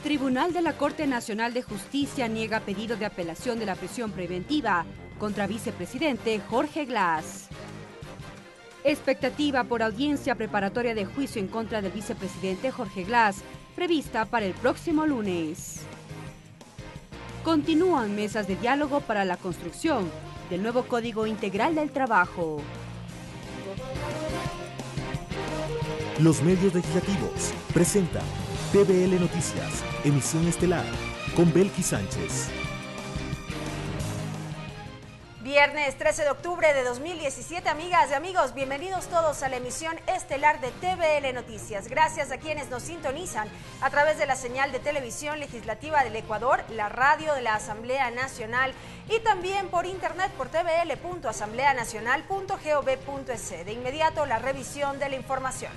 Tribunal de la Corte Nacional de Justicia niega pedido de apelación de la prisión preventiva contra vicepresidente Jorge Glass. Expectativa por audiencia preparatoria de juicio en contra del vicepresidente Jorge Glass, prevista para el próximo lunes. Continúan mesas de diálogo para la construcción del nuevo Código Integral del Trabajo. Los medios legislativos presentan TVL Noticias, emisión estelar, con Belkis Sánchez. Viernes 13 de octubre de 2017, amigas y amigos, bienvenidos todos a la emisión estelar de TVL Noticias. Gracias a quienes nos sintonizan a través de la señal de televisión legislativa del Ecuador, la radio de la Asamblea Nacional y también por internet por tvl.asambleanacional.gov.es. De inmediato, la revisión de la información.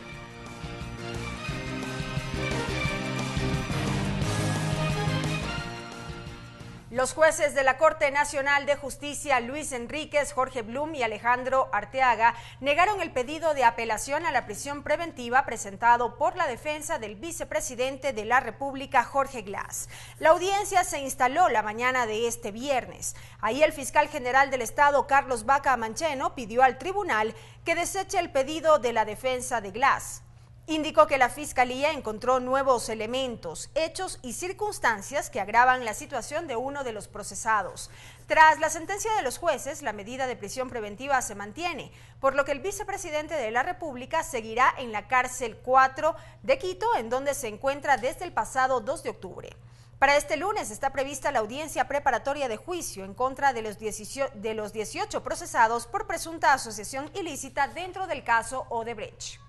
Los jueces de la Corte Nacional de Justicia, Luis Enríquez, Jorge Blum y Alejandro Arteaga, negaron el pedido de apelación a la prisión preventiva presentado por la defensa del vicepresidente de la República, Jorge Glass. La audiencia se instaló la mañana de este viernes. Ahí el fiscal general del Estado, Carlos Vaca Mancheno, pidió al tribunal que deseche el pedido de la defensa de Glass. Indicó que la Fiscalía encontró nuevos elementos, hechos y circunstancias que agravan la situación de uno de los procesados. Tras la sentencia de los jueces, la medida de prisión preventiva se mantiene, por lo que el vicepresidente de la República seguirá en la cárcel 4 de Quito, en donde se encuentra desde el pasado 2 de octubre. Para este lunes está prevista la audiencia preparatoria de juicio en contra de los 18 procesados por presunta asociación ilícita dentro del caso Odebrecht.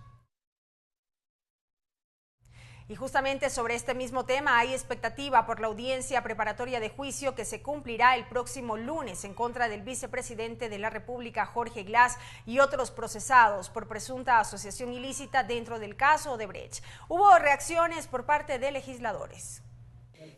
Y justamente sobre este mismo tema hay expectativa por la audiencia preparatoria de juicio que se cumplirá el próximo lunes en contra del vicepresidente de la República, Jorge Glass, y otros procesados por presunta asociación ilícita dentro del caso Odebrecht. Hubo reacciones por parte de legisladores.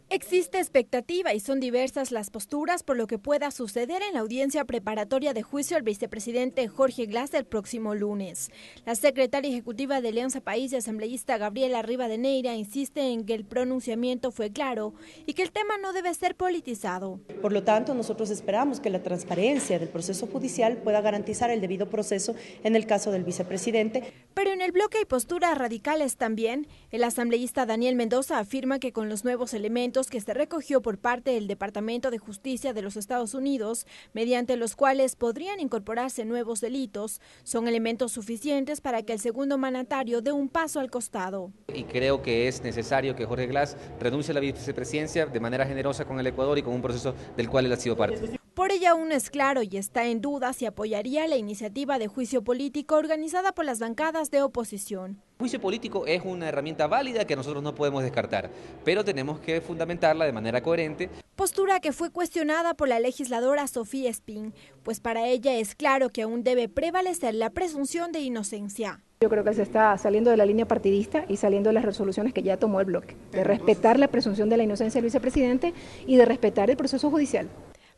Existe expectativa y son diversas las posturas por lo que pueda suceder en la audiencia preparatoria de juicio al vicepresidente Jorge Glass el próximo lunes. La secretaria ejecutiva de Alianza País y asambleísta Gabriela Rivadeneira insiste en que el pronunciamiento fue claro y que el tema no debe ser politizado. Por lo tanto, nosotros esperamos que la transparencia del proceso judicial pueda garantizar el debido proceso en el caso del vicepresidente. Pero en el bloque hay posturas radicales también. El asambleísta Daniel Mendoza afirma que con los nuevos elementos que se recogió por parte del Departamento de Justicia de los Estados Unidos, mediante los cuales podrían incorporarse nuevos delitos, son elementos suficientes para que el segundo mandatario dé un paso al costado. Y creo que es necesario que Jorge Glass renuncie a la vicepresidencia de manera generosa con el Ecuador y con un proceso del cual él ha sido parte. Por ello aún no es claro y está en duda si apoyaría la iniciativa de juicio político organizada por las bancadas de oposición. El juicio político es una herramienta válida que nosotros no podemos descartar, pero tenemos que fundamentarla de manera coherente. Postura que fue cuestionada por la legisladora Sofía Espín, pues para ella es claro que aún debe prevalecer la presunción de inocencia. Yo creo que se está saliendo de la línea partidista y saliendo de las resoluciones que ya tomó el bloque, de respetar la presunción de la inocencia del vicepresidente y de respetar el proceso judicial.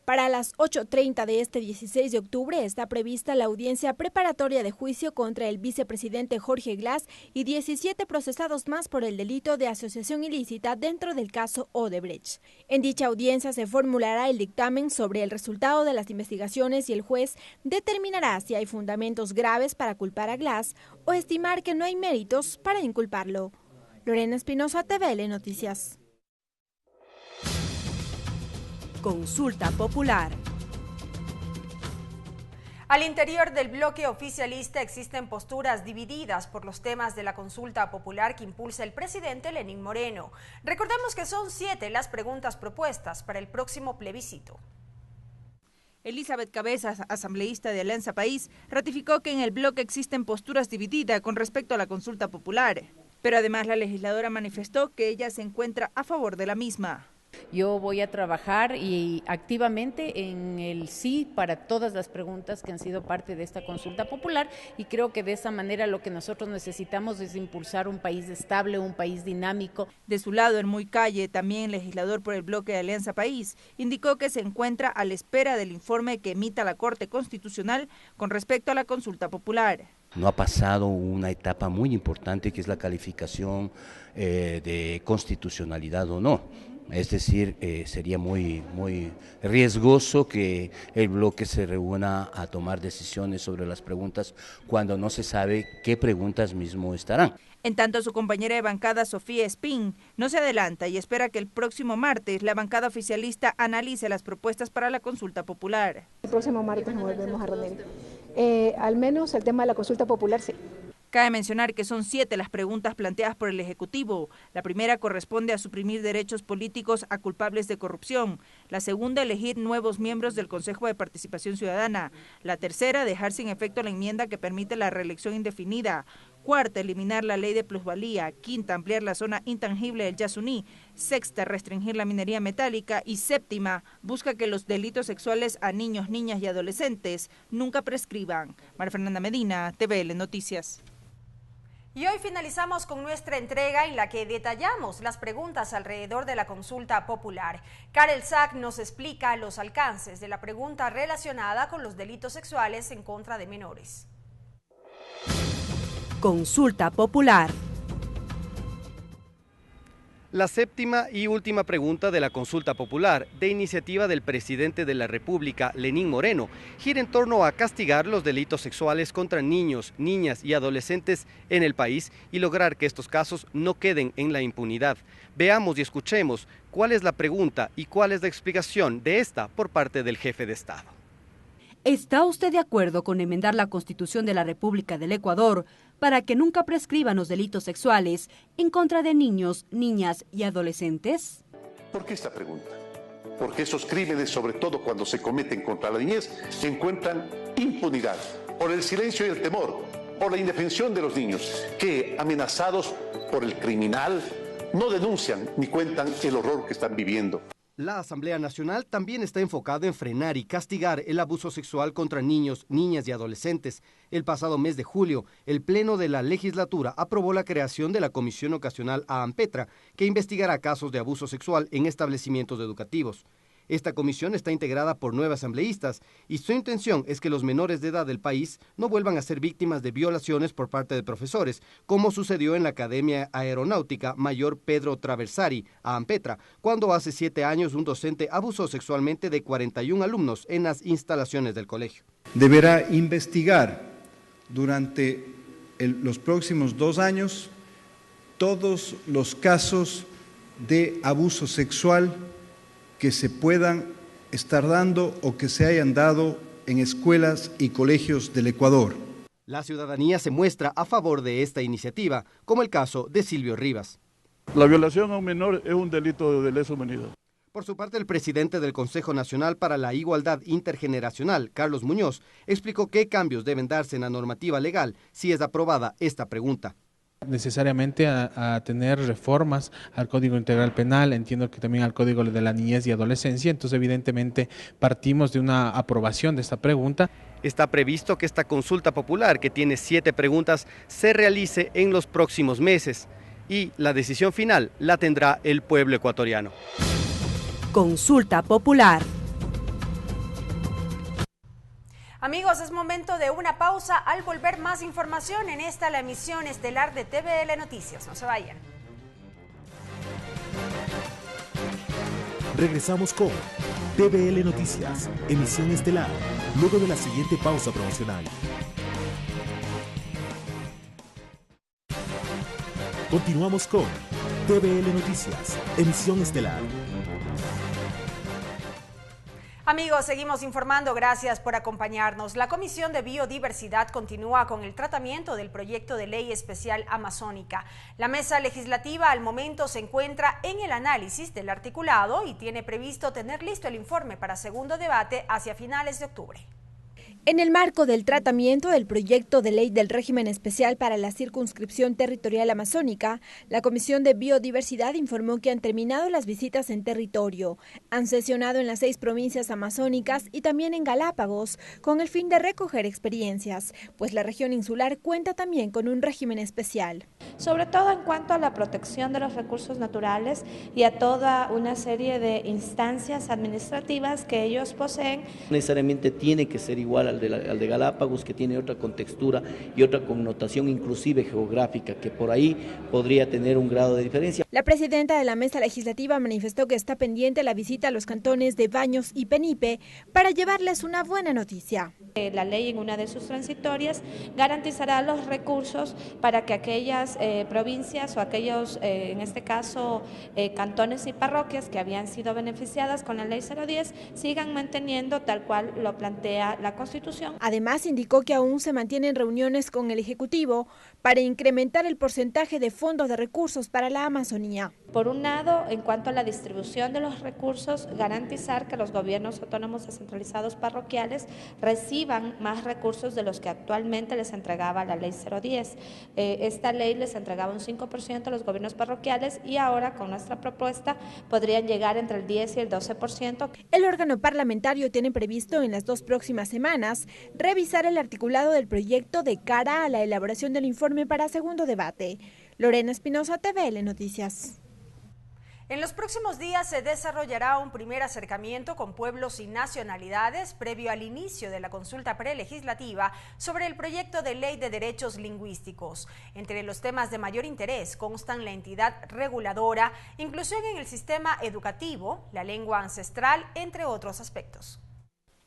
Para las 8:30 de este 16 de octubre está prevista la audiencia preparatoria de juicio contra el vicepresidente Jorge Glass y 17 procesados más por el delito de asociación ilícita dentro del caso Odebrecht. En dicha audiencia se formulará el dictamen sobre el resultado de las investigaciones y el juez determinará si hay fundamentos graves para culpar a Glass o estimar que no hay méritos para inculparlo. Lorena Espinosa, TVL Noticias. Consulta popular. Al interior del bloque oficialista existen posturas divididas por los temas de la consulta popular que impulsa el presidente Lenín Moreno. Recordemos que son 7 las preguntas propuestas para el próximo plebiscito. Elizabeth Cabezas, asambleísta de Alianza País, ratificó que en el bloque existen posturas divididas con respecto a la consulta popular. Pero además la legisladora manifestó que ella se encuentra a favor de la misma. yo voy a trabajar y activamente en el sí para todas las preguntas que han sido parte de esta consulta popular, y creo que de esa manera lo que nosotros necesitamos es impulsar un país estable, un país dinámico. De su lado, Hermuy Calle, también legislador por el bloque de Alianza País, indicó que se encuentra a la espera del informe que emita la Corte Constitucional con respecto a la consulta popular. No ha pasado una etapa muy importante, que es la calificación de constitucionalidad o no. Es decir, sería muy riesgoso que el bloque se reúna a tomar decisiones sobre las preguntas cuando no se sabe qué preguntas mismo estarán. En tanto, su compañera de bancada, Sofía Espín, no se adelanta y espera que el próximo martes la bancada oficialista analice las propuestas para la consulta popular. El próximo martes nos volvemos a reunir. Al menos el tema de la consulta popular, sí. Cabe mencionar que son 7 las preguntas planteadas por el Ejecutivo. La primera corresponde a suprimir derechos políticos a culpables de corrupción. La segunda, elegir nuevos miembros del Consejo de Participación Ciudadana. La tercera, dejar sin efecto la enmienda que permite la reelección indefinida. Cuarta, eliminar la ley de plusvalía. Quinta, ampliar la zona intangible del Yasuní. Sexta, restringir la minería metálica. Y séptima, busca que los delitos sexuales a niños, niñas y adolescentes nunca prescriban. María Fernanda Medina, TVL Noticias. Y hoy finalizamos con nuestra entrega en la que detallamos las preguntas alrededor de la consulta popular. Karel Sack nos explica los alcances de la pregunta relacionada con los delitos sexuales en contra de menores. Consulta popular. La séptima y última pregunta de la consulta popular, de iniciativa del presidente de la República, Lenín Moreno, gira en torno a castigar los delitos sexuales contra niños, niñas y adolescentes en el país y lograr que estos casos no queden en la impunidad. Veamos y escuchemos cuál es la pregunta y cuál es la explicación de esta por parte del jefe de Estado. ¿Está usted de acuerdo con enmendar la Constitución de la República del Ecuador para que nunca prescriban los delitos sexuales en contra de niños, niñas y adolescentes? ¿Por qué esta pregunta? Porque esos crímenes, sobre todo cuando se cometen contra la niñez, encuentran impunidad por el silencio y el temor, por la indefensión de los niños, que, amenazados por el criminal, no denuncian ni cuentan el horror que están viviendo. La Asamblea Nacional también está enfocada en frenar y castigar el abuso sexual contra niños, niñas y adolescentes. El pasado mes de julio, el Pleno de la Legislatura aprobó la creación de la Comisión Ocasional AAMPETRA, que investigará casos de abuso sexual en establecimientos educativos. Esta comisión está integrada por 9 asambleístas y su intención es que los menores de edad del país no vuelvan a ser víctimas de violaciones por parte de profesores, como sucedió en la Academia Aeronáutica Mayor Pedro Traversari, AAMPETRA, cuando hace 7 años un docente abusó sexualmente de 41 alumnos en las instalaciones del colegio. Deberá investigar durante los próximos 2 años todos los casos de abuso sexual que se puedan estar dando o que se hayan dado en escuelas y colegios del Ecuador. La ciudadanía se muestra a favor de esta iniciativa, como el caso de Silvio Rivas. La violación a un menor es un delito de lesa humanidad. Por su parte, el presidente del Consejo Nacional para la Igualdad Intergeneracional, Carlos Muñoz, explicó qué cambios deben darse en la normativa legal si es aprobada esta pregunta. Necesariamente a tener reformas al Código Integral Penal, entiendo que también al Código de la Niñez y Adolescencia, entonces evidentemente partimos de una aprobación de esta pregunta. Está previsto que esta consulta popular, que tiene 7 preguntas, se realice en los próximos meses y la decisión final la tendrá el pueblo ecuatoriano. Consulta popular. Amigos, es momento de una pausa. Al volver, más información en esta, la emisión estelar de TVL Noticias. No se vayan. Regresamos con TVL Noticias, emisión estelar, luego de la siguiente pausa promocional. Continuamos con TVL Noticias, emisión estelar. Amigos, seguimos informando. Gracias por acompañarnos. La Comisión de Biodiversidad continúa con el tratamiento del proyecto de ley especial amazónica. La mesa legislativa al momento se encuentra en el análisis del articulado y tiene previsto tener listo el informe para segundo debate hacia finales de octubre. En el marco del tratamiento del proyecto de ley del régimen especial para la circunscripción territorial amazónica, la Comisión de Biodiversidad informó que han terminado las visitas en territorio. Han sesionado en las 6 provincias amazónicas y también en Galápagos, con el fin de recoger experiencias, pues la región insular cuenta también con un régimen especial. Sobre todo en cuanto a la protección de los recursos naturales y a toda una serie de instancias administrativas que ellos poseen. Necesariamente tiene que ser igual al de Galápagos, que tiene otra contextura y otra connotación inclusive geográfica, que por ahí podría tener un grado de diferencia. La presidenta de la mesa legislativa manifestó que está pendiente la visita a los cantones de Baños y Penipe para llevarles una buena noticia. La ley en una de sus transitorias garantizará los recursos para que aquellas provincias o aquellos, en este caso, cantones y parroquias que habían sido beneficiadas con la ley 010 sigan manteniendo tal cual lo plantea la Constitución. Además, indicó que aún se mantienen reuniones con el Ejecutivo para incrementar el porcentaje de fondos de recursos para la Amazonía. Por un lado, en cuanto a la distribución de los recursos, garantizar que los gobiernos autónomos descentralizados parroquiales reciban más recursos de los que actualmente les entregaba la ley 010. Esta ley les entregaba un 5% a los gobiernos parroquiales y ahora con nuestra propuesta podrían llegar entre el 10 y el 12%. El órgano parlamentario tiene previsto en las 2 próximas semanas revisar el articulado del proyecto de cara a la elaboración del informe para segundo debate. Lorena Espinosa, TVL Noticias. En los próximos días se desarrollará un primer acercamiento con pueblos y nacionalidades previo al inicio de la consulta prelegislativa sobre el proyecto de ley de derechos lingüísticos. Entre los temas de mayor interés constan la entidad reguladora, inclusión en el sistema educativo, la lengua ancestral, entre otros aspectos.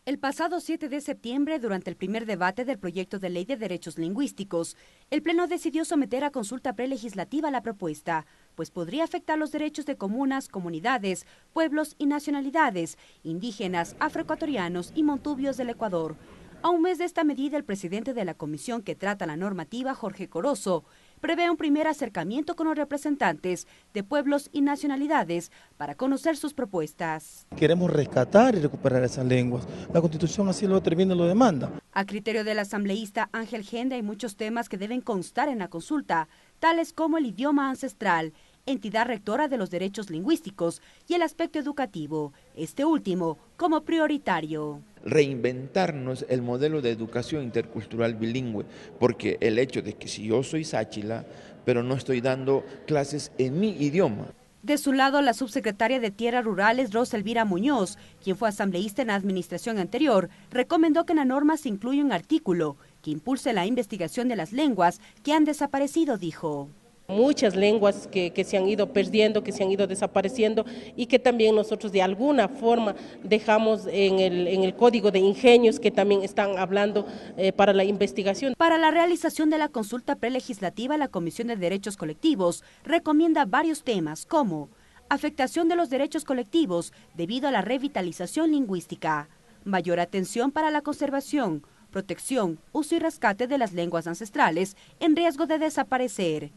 El pasado 7 de septiembre, durante el primer debate del proyecto de ley de derechos lingüísticos, el Pleno decidió someter a consulta prelegislativa la propuesta, pues podría afectar los derechos de comunas, comunidades, pueblos y nacionalidades, indígenas, afroecuatorianos y montubios del Ecuador. A un mes de esta medida, el presidente de la comisión que trata la normativa, Jorge Corozo, prevé un primer acercamiento con los representantes de pueblos y nacionalidades para conocer sus propuestas. Queremos rescatar y recuperar esas lenguas. La Constitución así lo determina y lo demanda. A criterio del asambleísta Ángel Genda, hay muchos temas que deben constar en la consulta, tales como el idioma ancestral, entidad rectora de los derechos lingüísticos y el aspecto educativo, este último como prioritario. Reinventarnos el modelo de educación intercultural bilingüe, porque el hecho de que si yo soy sáchila, pero no estoy dando clases en mi idioma. De su lado, la subsecretaria de Tierras Rurales, Rosa Elvira Muñoz, quien fue asambleísta en la administración anterior, recomendó que en la norma se incluya un artículo que impulse la investigación de las lenguas que han desaparecido, dijo. Muchas lenguas que se han ido perdiendo, que se han ido desapareciendo y que también nosotros de alguna forma dejamos en el código de ingenios que también están hablando para la investigación. Para la realización de la consulta prelegislativa, la Comisión de Derechos Colectivos recomienda varios temas como afectación de los derechos colectivos debido a la revitalización lingüística, mayor atención para la conservación, protección, uso y rescate de las lenguas ancestrales en riesgo de desaparecer,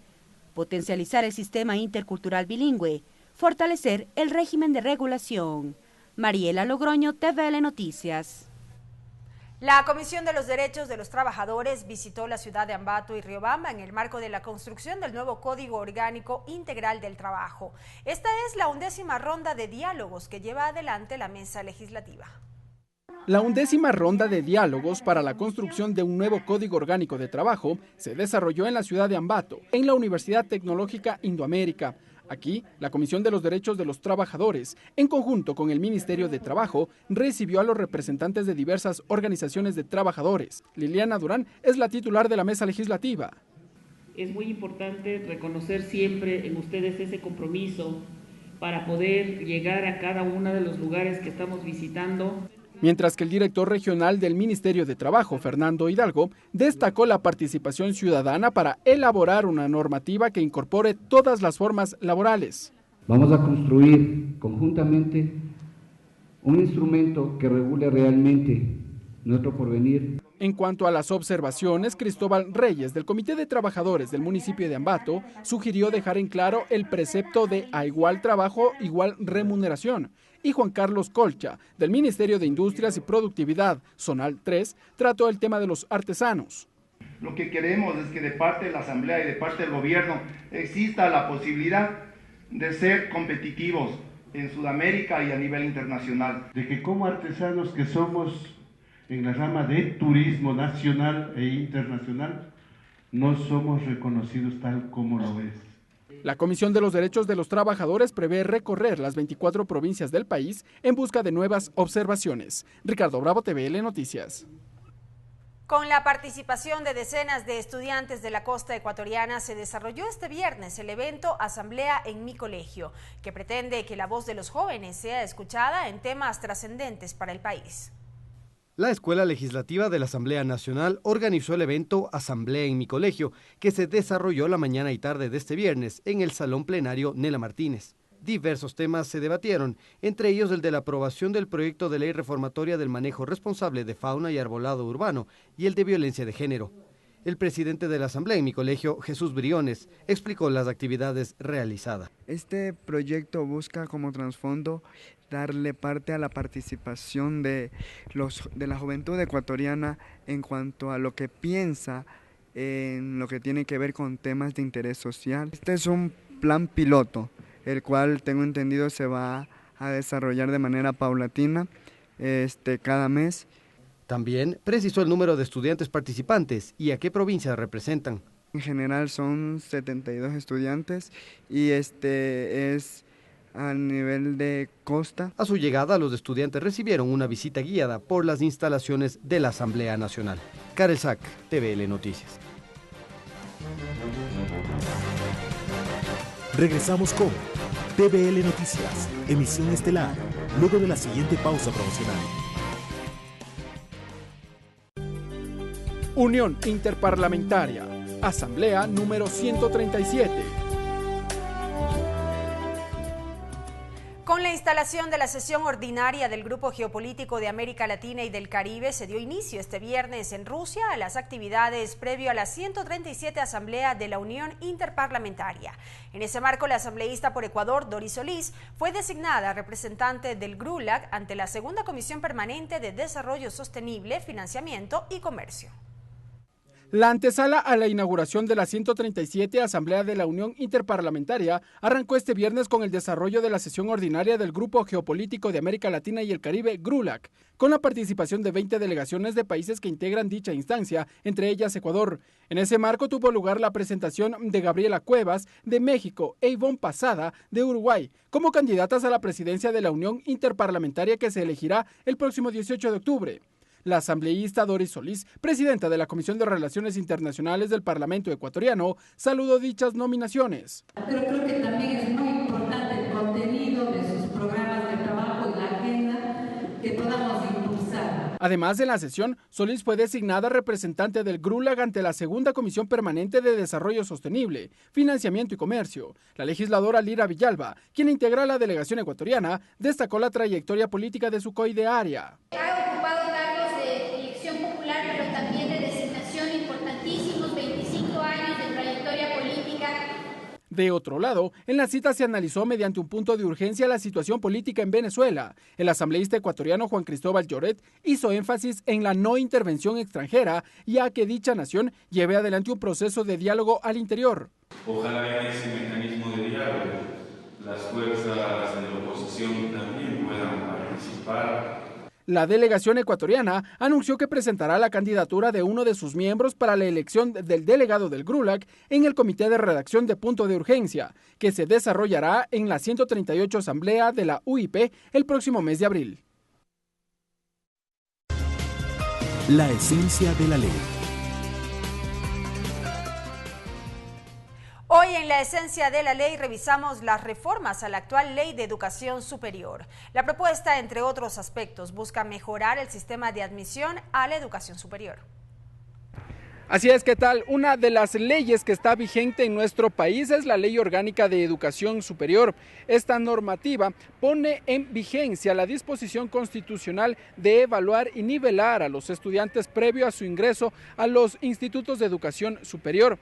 potencializar el sistema intercultural bilingüe, fortalecer el régimen de regulación. Mariela Logroño, TVL Noticias. La Comisión de los Derechos de los Trabajadores visitó la ciudad de Ambato y Riobamba en el marco de la construcción del nuevo Código Orgánico Integral del Trabajo. Esta es la 11ª ronda de diálogos que lleva adelante la mesa legislativa. La 11ª ronda de diálogos para la construcción de un nuevo Código Orgánico de Trabajo se desarrolló en la ciudad de Ambato, en la Universidad Tecnológica Indoamérica. Aquí, la Comisión de los Derechos de los Trabajadores, en conjunto con el Ministerio de Trabajo, recibió a los representantes de diversas organizaciones de trabajadores. Liliana Durán es la titular de la mesa legislativa. Es muy importante reconocer siempre en ustedes ese compromiso para poder llegar a cada uno de los lugares que estamos visitando. Mientras que el director regional del Ministerio de Trabajo, Fernando Hidalgo, destacó la participación ciudadana para elaborar una normativa que incorpore todas las formas laborales. Vamos a construir conjuntamente un instrumento que regule realmente nuestro porvenir. En cuanto a las observaciones, Cristóbal Reyes, del Comité de Trabajadores del municipio de Ambato, sugirió dejar en claro el precepto de a igual trabajo, igual remuneración. Y Juan Carlos Colcha, del Ministerio de Industrias y Productividad, Zonal 3, trató el tema de los artesanos. Lo que queremos es que de parte de la Asamblea y de parte del gobierno exista la posibilidad de ser competitivos en Sudamérica y a nivel internacional. De que como artesanos que somos en la rama de turismo nacional e internacional, no somos reconocidos tal como lo es. La Comisión de los Derechos de los Trabajadores prevé recorrer las 24 provincias del país en busca de nuevas observaciones. Ricardo Bravo, TVL Noticias. Con la participación de decenas de estudiantes de la costa ecuatoriana se desarrolló este viernes el evento Asamblea en mi colegio, que pretende que la voz de los jóvenes sea escuchada en temas trascendentes para el país. La Escuela Legislativa de la Asamblea Nacional organizó el evento Asamblea en mi colegio, que se desarrolló la mañana y tarde de este viernes en el Salón Plenario Nela Martínez. Diversos temas se debatieron, entre ellos el de la aprobación del proyecto de ley reformatoria del manejo responsable de fauna y arbolado urbano y el de violencia de género. El presidente de la Asamblea en mi colegio, Jesús Briones, explicó las actividades realizadas. Este proyecto busca como trasfondo darle parte a la participación de la juventud ecuatoriana en cuanto a lo que piensa en lo que tiene que ver con temas de interés social. Este es un plan piloto, el cual tengo entendido se va a desarrollar de manera paulatina cada mes. También precisó el número de estudiantes participantes y a qué provincias representan. En general son 72 estudiantes y es a nivel de costa. A su llegada, los estudiantes recibieron una visita guiada por las instalaciones de la Asamblea Nacional. Karel Sack, TVL Noticias. Regresamos con TVL Noticias, emisión estelar, luego de la siguiente pausa promocional. Unión Interparlamentaria, Asamblea número 137. Con la instalación de la sesión ordinaria del Grupo Geopolítico de América Latina y del Caribe, se dio inicio este viernes en Rusia a las actividades previo a la 137 Asamblea de la Unión Interparlamentaria. En ese marco, la asambleísta por Ecuador, Doris Solís, fue designada representante del GRULAC ante la Segunda Comisión Permanente de Desarrollo Sostenible, Financiamiento y Comercio. La antesala a la inauguración de la 137 Asamblea de la Unión Interparlamentaria arrancó este viernes con el desarrollo de la sesión ordinaria del Grupo Geopolítico de América Latina y el Caribe, GRULAC, con la participación de 20 delegaciones de países que integran dicha instancia, entre ellas Ecuador. En ese marco tuvo lugar la presentación de Gabriela Cuevas, de México, e Ivonne Pasada, de Uruguay, como candidatas a la presidencia de la Unión Interparlamentaria que se elegirá el próximo 18 de octubre. La asambleísta Doris Solís, presidenta de la Comisión de Relaciones Internacionales del Parlamento ecuatoriano, saludó dichas nominaciones. Pero creo que también es muy importante el contenido de sus programas de trabajo y la agenda que podamos impulsar. Además, en la sesión, Solís fue designada representante del GRULAC ante la Segunda Comisión Permanente de Desarrollo Sostenible, Financiamiento y Comercio. La legisladora Lira Villalba, quien integra la delegación ecuatoriana, destacó la trayectoria política de su coidearia. Ha ocupado cargos de elección popular, pero también de designación importantísimos, 25 años de trayectoria política. De otro lado, en la cita se analizó mediante un punto de urgencia la situación política en Venezuela. El asambleísta ecuatoriano Juan Cristóbal Lloret hizo énfasis en la no intervención extranjera y a que dicha nación lleve adelante un proceso de diálogo al interior. Ojalá en ese mecanismo de diálogo las fuerzas de la oposición también puedan participar. La delegación ecuatoriana anunció que presentará la candidatura de uno de sus miembros para la elección del delegado del GRULAC en el Comité de Redacción de Punto de Urgencia, que se desarrollará en la 138 Asamblea de la UIP el próximo mes de abril. La esencia de la ley. Hoy en la esencia de la ley revisamos las reformas a la actual Ley de Educación Superior. La propuesta, entre otros aspectos, busca mejorar el sistema de admisión a la educación superior. Así es, ¿qué tal? Una de las leyes que está vigente en nuestro país es la Ley Orgánica de Educación Superior. Esta normativa pone en vigencia la disposición constitucional de evaluar y nivelar a los estudiantes previo a su ingreso a los institutos de educación superior.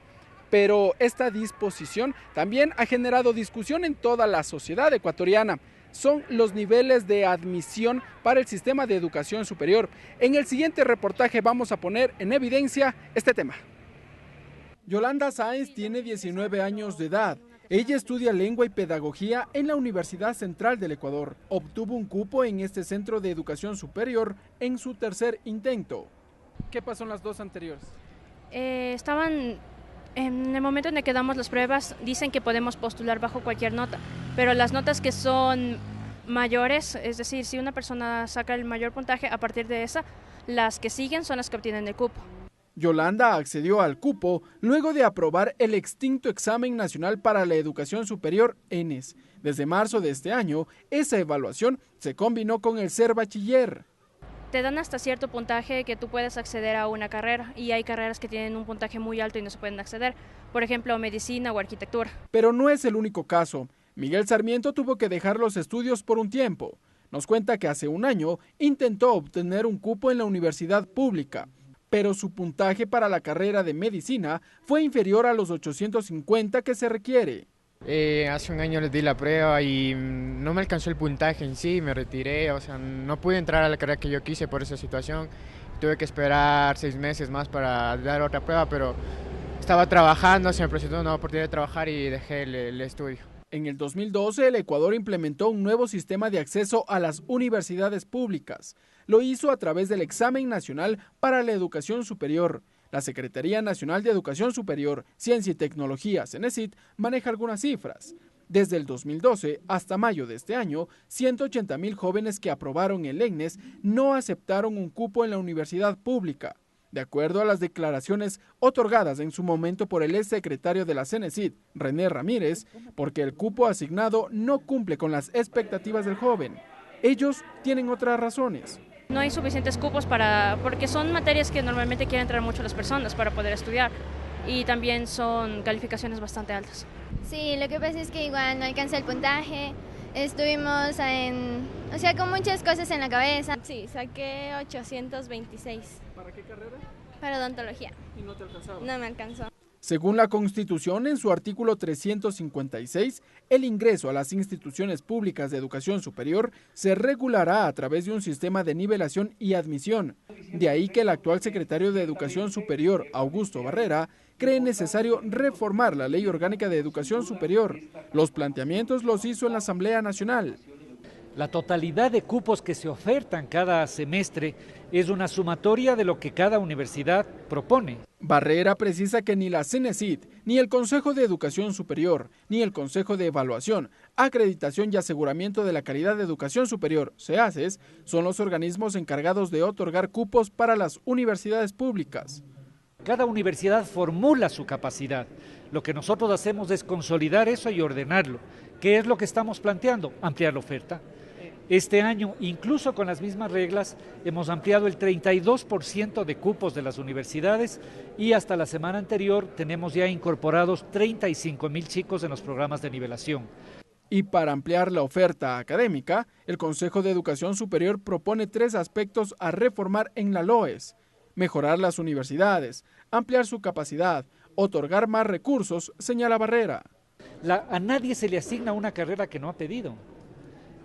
Pero esta disposición también ha generado discusión en toda la sociedad ecuatoriana. Son los niveles de admisión para el sistema de educación superior. En el siguiente reportaje vamos a poner en evidencia este tema. Yolanda Sáenz tiene 19 años de edad. Ella estudia lengua y pedagogía en la Universidad Central del Ecuador. Obtuvo un cupo en este centro de educación superior en su tercer intento. ¿Qué pasó en las dos anteriores? Estaban en el momento en el que damos las pruebas, dicen que podemos postular bajo cualquier nota, pero las notas que son mayores, es decir, si una persona saca el mayor puntaje, a partir de esa, las que siguen son las que obtienen el cupo. Yolanda accedió al cupo luego de aprobar el extinto Examen Nacional para la Educación Superior, ENES. Desde marzo de este año, esa evaluación se combinó con el ser bachiller. Te dan hasta cierto puntaje que tú puedes acceder a una carrera, y hay carreras que tienen un puntaje muy alto y no se pueden acceder, por ejemplo, medicina o arquitectura. Pero no es el único caso. Miguel Sarmiento tuvo que dejar los estudios por un tiempo. Nos cuenta que hace un año intentó obtener un cupo en la universidad pública, pero su puntaje para la carrera de medicina fue inferior a los 850 que se requiere. Hace un año les di la prueba y no me alcanzó el puntaje en sí, me retiré, o sea, no pude entrar a la carrera que yo quise por esa situación. Tuve que esperar 6 meses más para dar otra prueba, pero estaba trabajando, se me presentó una oportunidad de trabajar y dejé el estudio. En el 2012, el Ecuador implementó un nuevo sistema de acceso a las universidades públicas. Lo hizo a través del Examen Nacional para la Educación Superior. La Secretaría Nacional de Educación Superior, Ciencia y Tecnología, CENESID, maneja algunas cifras. Desde el 2012 hasta mayo de este año, 180,000 jóvenes que aprobaron el ENES no aceptaron un cupo en la universidad pública. De acuerdo a las declaraciones otorgadas en su momento por el exsecretario de la CENESID, René Ramírez, porque el cupo asignado no cumple con las expectativas del joven. Ellos tienen otras razones. No hay suficientes cupos porque son materias que normalmente quieren entrar mucho las personas para poder estudiar, y también son calificaciones bastante altas. Sí, lo que pasa es que igual no alcanza el puntaje, estuvimos con muchas cosas en la cabeza. Sí, saqué 826. ¿Para qué carrera? Para odontología. ¿Y no te alcanzaba? No me alcanzó. Según la Constitución, en su artículo 356, el ingreso a las instituciones públicas de educación superior se regulará a través de un sistema de nivelación y admisión. De ahí que el actual secretario de Educación Superior, Augusto Barrera, cree necesario reformar la Ley Orgánica de Educación Superior. Los planteamientos los hizo en la Asamblea Nacional. La totalidad de cupos que se ofertan cada semestre es una sumatoria de lo que cada universidad propone. Barrera precisa que ni la CENESID, ni el Consejo de Educación Superior, ni el Consejo de Evaluación, Acreditación y Aseguramiento de la Calidad de Educación Superior, CEACES, son los organismos encargados de otorgar cupos para las universidades públicas. Cada universidad formula su capacidad. Lo que nosotros hacemos es consolidar eso y ordenarlo. ¿Qué es lo que estamos planteando? Ampliar la oferta. Este año, incluso con las mismas reglas, hemos ampliado el 32% de cupos de las universidades y hasta la semana anterior tenemos ya incorporados 35,000 chicos en los programas de nivelación. Y para ampliar la oferta académica, el Consejo de Educación Superior propone 3 aspectos a reformar en la LOES: mejorar las universidades, ampliar su capacidad, otorgar más recursos, señala Barrera. A nadie se le asigna una carrera que no ha pedido.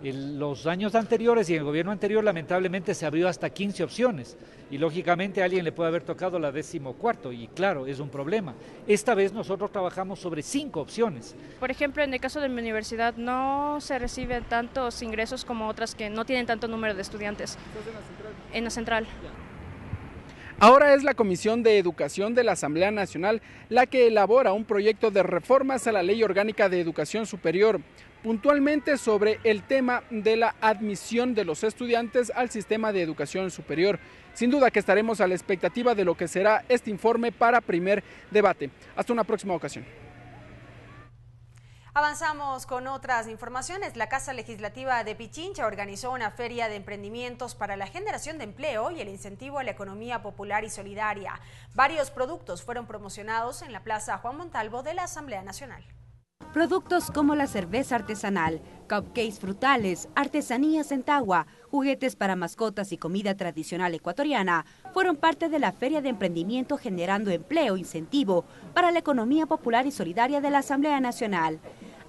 Los años anteriores y en el gobierno anterior lamentablemente se abrió hasta 15 opciones y lógicamente a alguien le puede haber tocado la 14ª y claro, es un problema. Esta vez nosotros trabajamos sobre 5 opciones. Por ejemplo, en el caso de mi universidad no se reciben tantos ingresos como otras que no tienen tanto número de estudiantes. En la central. Ahora es la Comisión de Educación de la Asamblea Nacional la que elabora un proyecto de reformas a la Ley Orgánica de Educación Superior, puntualmente sobre el tema de la admisión de los estudiantes al sistema de educación superior. Sin duda que estaremos a la expectativa de lo que será este informe para primer debate. Hasta una próxima ocasión. Avanzamos con otras informaciones. La Casa Legislativa de Pichincha organizó una feria de emprendimientos para la generación de empleo y el incentivo a la economía popular y solidaria. Varios productos fueron promocionados en la Plaza Juan Montalvo de la Asamblea Nacional. Productos como la cerveza artesanal, cupcakes frutales, artesanías en tagua, juguetes para mascotas y comida tradicional ecuatoriana fueron parte de la Feria de Emprendimiento generando empleo e incentivo para la economía popular y solidaria de la Asamblea Nacional.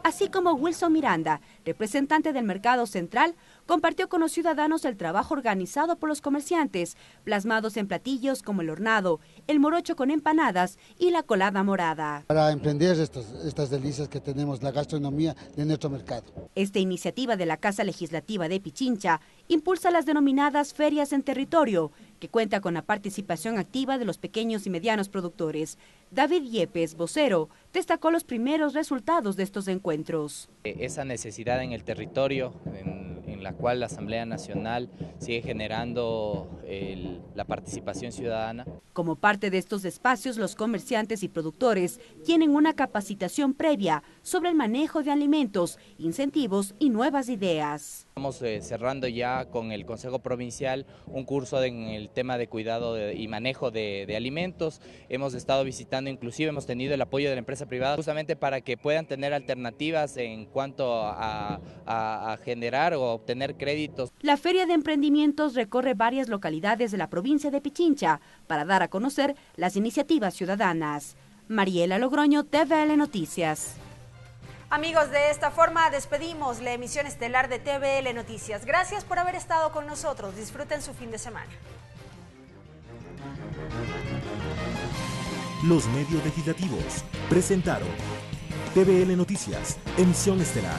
Así como Wilson Miranda, representante del Mercado Central, compartió con los ciudadanos el trabajo organizado por los comerciantes, plasmados en platillos como el hornado, el morocho con empanadas y la colada morada. Para emprender estas delicias que tenemos, la gastronomía de nuestro mercado. Esta iniciativa de la Casa Legislativa de Pichincha impulsa las denominadas ferias en territorio, que cuenta con la participación activa de los pequeños y medianos productores. David Yepes, vocero, destacó los primeros resultados de estos encuentros. Esa necesidad en el territorio, en la cual la Asamblea Nacional sigue generando la participación ciudadana. Como parte de estos espacios, los comerciantes y productores tienen una capacitación previa sobre el manejo de alimentos, incentivos y nuevas ideas. Estamos cerrando ya con el Consejo Provincial un curso en el tema de cuidado y manejo de alimentos. Hemos estado visitando, inclusive hemos tenido el apoyo de la empresa privada justamente para que puedan tener alternativas en cuanto a generar o obtener créditos. La Feria de Emprendimientos recorre varias localidades de la provincia de Pichincha para dar a conocer las iniciativas ciudadanas. Mariela Logroño, TVL Noticias. Amigos, de esta forma despedimos la emisión estelar de TVL Noticias. Gracias por haber estado con nosotros. Disfruten su fin de semana. Los medios legislativos presentaron TVL Noticias, emisión estelar.